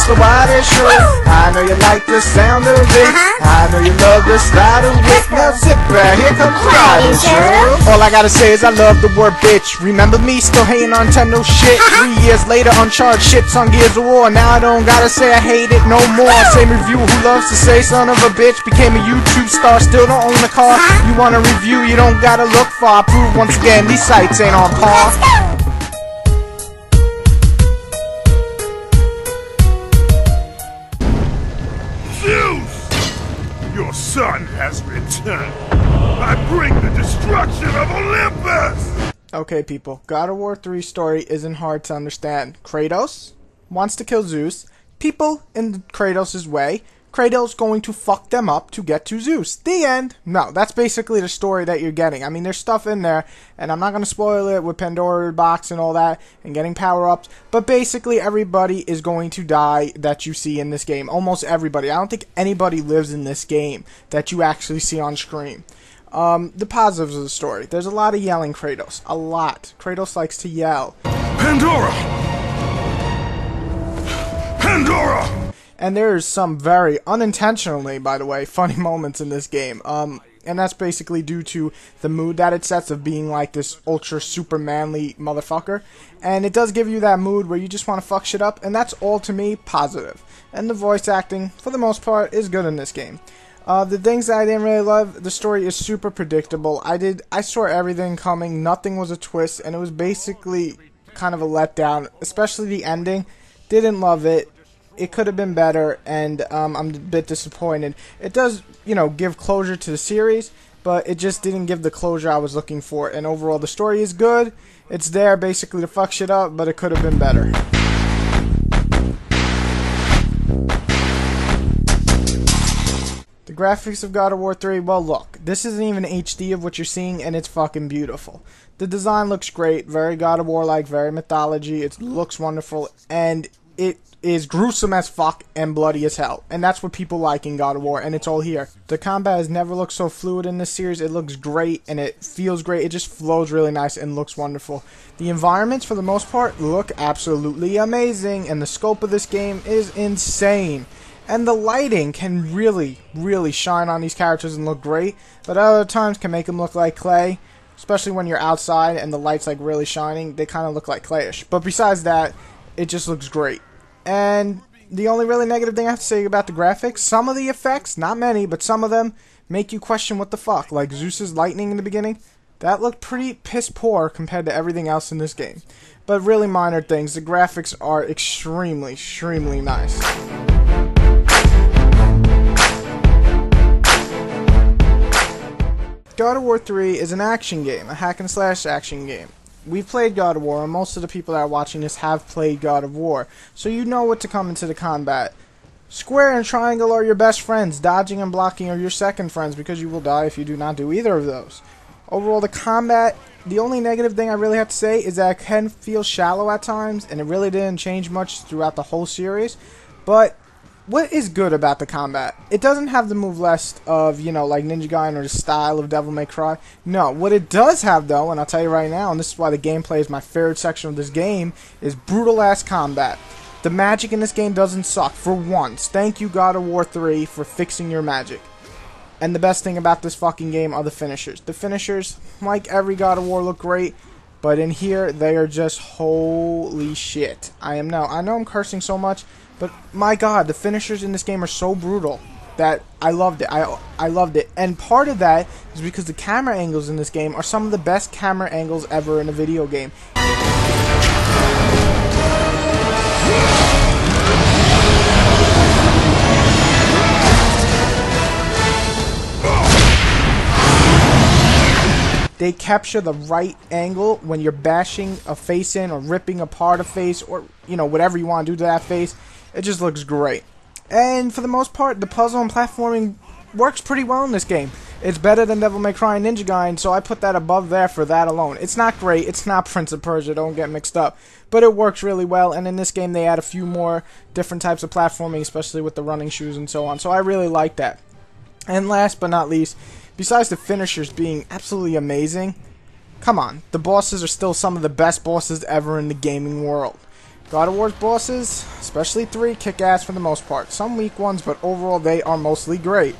the wildest truth. I know you like the sound of it. I know you love the style of it. Now sit back, here comes the wildest truth. All I gotta say is I love the word bitch. Remember me still hating on Nintendo shit? 3 years later, Uncharted shits on Gears of War. Now I don't gotta say I hate it no more. Same reviewer who loves to say son of a bitch became a YouTube star, still don't own a car. You want a review, you don't gotta look far. Prove once again these sites ain't on par. Zeus! Your son has returned. I bring the destruction of Olympus! Okay people, God of War 3 story isn't hard to understand. Kratos wants to kill Zeus. People in Kratos' way. Kratos going to fuck them up to get to Zeus. The end. No, that's basically the story that you're getting. I mean, there's stuff in there, and I'm not going to spoil it with Pandora's box and all that, and getting power-ups, but basically everybody is going to die that you see in this game. Almost everybody. I don't think anybody lives in this game that you actually see on screen. The positives of the story. There's a lot of yelling Kratos. A lot. Kratos likes to yell. Pandora! Pandora! And there's some very unintentionally, by the way, funny moments in this game. And that's basically due to the mood that it sets of being like this ultra super manly motherfucker. And it does give you that mood where you just want to fuck shit up, and that's all to me positive. And the voice acting, for the most part, is good in this game. The things that I didn't really love, the story is super predictable. I saw everything coming, nothing was a twist, and it was basically kind of a letdown, especially the ending. Didn't love it. It could have been better, and I'm a bit disappointed. It does, you know, give closure to the series, but it just didn't give the closure I was looking for. And overall, the story is good. It's there basically to fuck shit up, but it could have been better. The graphics of God of War 3, well look, this isn't even HD of what you're seeing, and it's fucking beautiful. The design looks great, very God of War-like, very mythology, it looks wonderful, and it is gruesome as fuck and bloody as hell. And that's what people like in God of War, and it's all here. The combat has never looked so fluid in this series. It looks great, and it feels great. It just flows really nice and looks wonderful. The environments, for the most part, look absolutely amazing, and the scope of this game is insane. And the lighting can really, really shine on these characters and look great, but at other times can make them look like clay. Especially when you're outside and the light's like really shining, they kind of look like clayish. But besides that, it just looks great. And the only really negative thing I have to say about the graphics, some of the effects, not many, but some of them make you question what the fuck. Like Zeus's lightning in the beginning, that looked pretty piss poor compared to everything else in this game. But really minor things, the graphics are extremely, extremely nice. God of War 3 is an action game, a hack and slash action game. We've played God of War, and most of the people that are watching this have played God of War, so you know what to come into the combat. Square and triangle are your best friends, dodging and blocking are your second friends, because you will die if you do not do either of those. Overall, the combat, the only negative thing I really have to say is that it can feel shallow at times, and it really didn't change much throughout the whole series, but what is good about the combat? It doesn't have the move list of, you know, like Ninja Gaiden or the style of Devil May Cry. No, what it does have, though, and I'll tell you right now, and this is why the gameplay is my favorite section of this game, is brutal-ass combat. The magic in this game doesn't suck, for once. Thank you, God of War 3, for fixing your magic. And the best thing about this fucking game are the finishers. The finishers, like every God of War, look great, but in here, they are just holy shit. I know I'm cursing so much, but my god, the finishers in this game are so brutal that I loved it. I loved it. And part of that is because the camera angles in this game are some of the best camera angles ever in a video game. They capture the right angle when you're bashing a face in or ripping apart a face or, you know, whatever you want to do to that face. It just looks great. And for the most part, the puzzle and platforming works pretty well in this game. It's better than Devil May Cry and Ninja Gaiden, so I put that above there for that alone. It's not great. It's not Prince of Persia. Don't get mixed up. But it works really well, and in this game they add a few more different types of platforming, especially with the running shoes and so on. So I really like that. And last but not least, besides the finishers being absolutely amazing, come on, the bosses are still some of the best bosses ever in the gaming world. God of War's bosses, especially 3, kick ass for the most part. Some weak ones, but overall they are mostly great.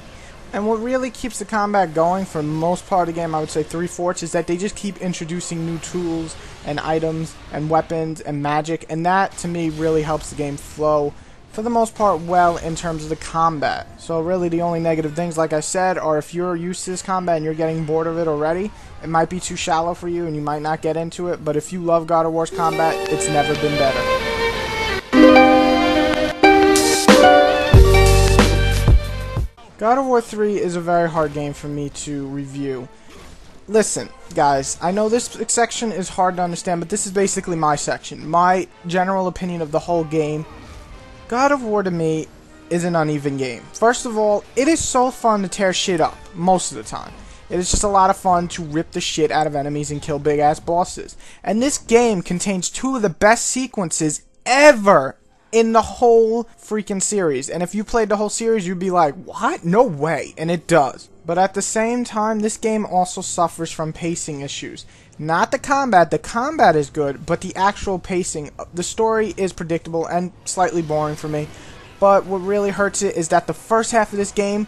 And what really keeps the combat going for the most part of the game, I would say 3/4, is that they just keep introducing new tools and items and weapons and magic, and that to me really helps the game flow for the most part well in terms of the combat. So really the only negative things, like I said, are if you're used to this combat and you're getting bored of it already, it might be too shallow for you and you might not get into it, but if you love God of War's combat, it's never been better. God of War 3 is a very hard game for me to review. Listen, guys, I know this section is hard to understand, but this is basically my section. My general opinion of the whole game. God of War to me is an uneven game. First of all, it is so fun to tear shit up, most of the time. It is just a lot of fun to rip the shit out of enemies and kill big ass bosses. And this game contains 2 of the best sequences ever in the whole freaking series. And if you played the whole series, you'd be like, what? No way. And it does. But at the same time, this game also suffers from pacing issues. Not the combat is good, but the actual pacing. The story is predictable and slightly boring for me. But what really hurts it is that the first half of this game,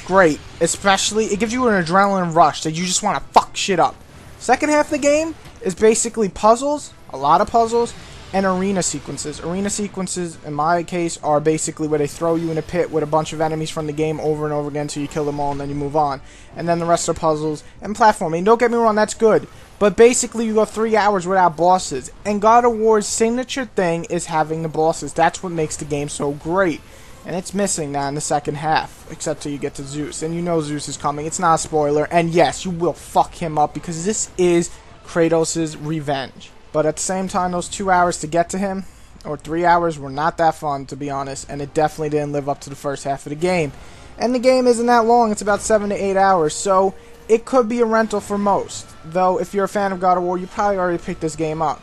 great. Especially, it gives you an adrenaline rush that you just want to fuck shit up. Second half of the game is basically puzzles, a lot of puzzles, and arena sequences. Arena sequences, in my case, are basically where they throw you in a pit with a bunch of enemies from the game over and over again until you kill them all and then you move on. And then the rest are puzzles and platforming. Don't get me wrong, that's good. But basically you go 3 hours without bosses. And God of War's signature thing is having the bosses. That's what makes the game so great. And it's missing now in the second half, except till you get to Zeus. And you know Zeus is coming. It's not a spoiler. And yes, you will fuck him up because this is Kratos' revenge. But at the same time, those 2 hours to get to him, or 3 hours, were not that fun, to be honest, and it definitely didn't live up to the first half of the game. And the game isn't that long, it's about 7 to 8 hours, so it could be a rental for most. Though, if you're a fan of God of War, you probably already picked this game up.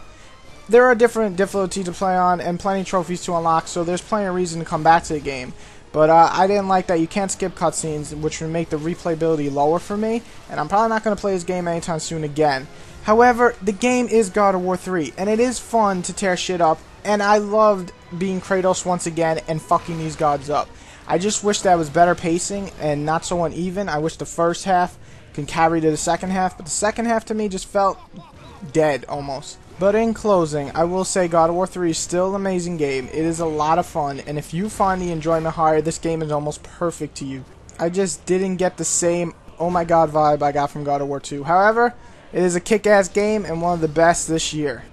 There are different difficulties to play on, and plenty of trophies to unlock, so there's plenty of reason to come back to the game. But I didn't like that you can't skip cutscenes, which would make the replayability lower for me, and I'm probably not going to play this game anytime soon again. However, the game is God of War 3, and it is fun to tear shit up, and I loved being Kratos once again and fucking these gods up. I just wish that was better pacing and not so uneven. I wish the first half could carry to the second half, but the second half to me just felt dead almost. But in closing, I will say God of War 3 is still an amazing game. It is a lot of fun, and if you find the enjoyment higher, this game is almost perfect to you. I just didn't get the same oh my god vibe I got from God of War 2. However, it is a kick-ass game and one of the best this year.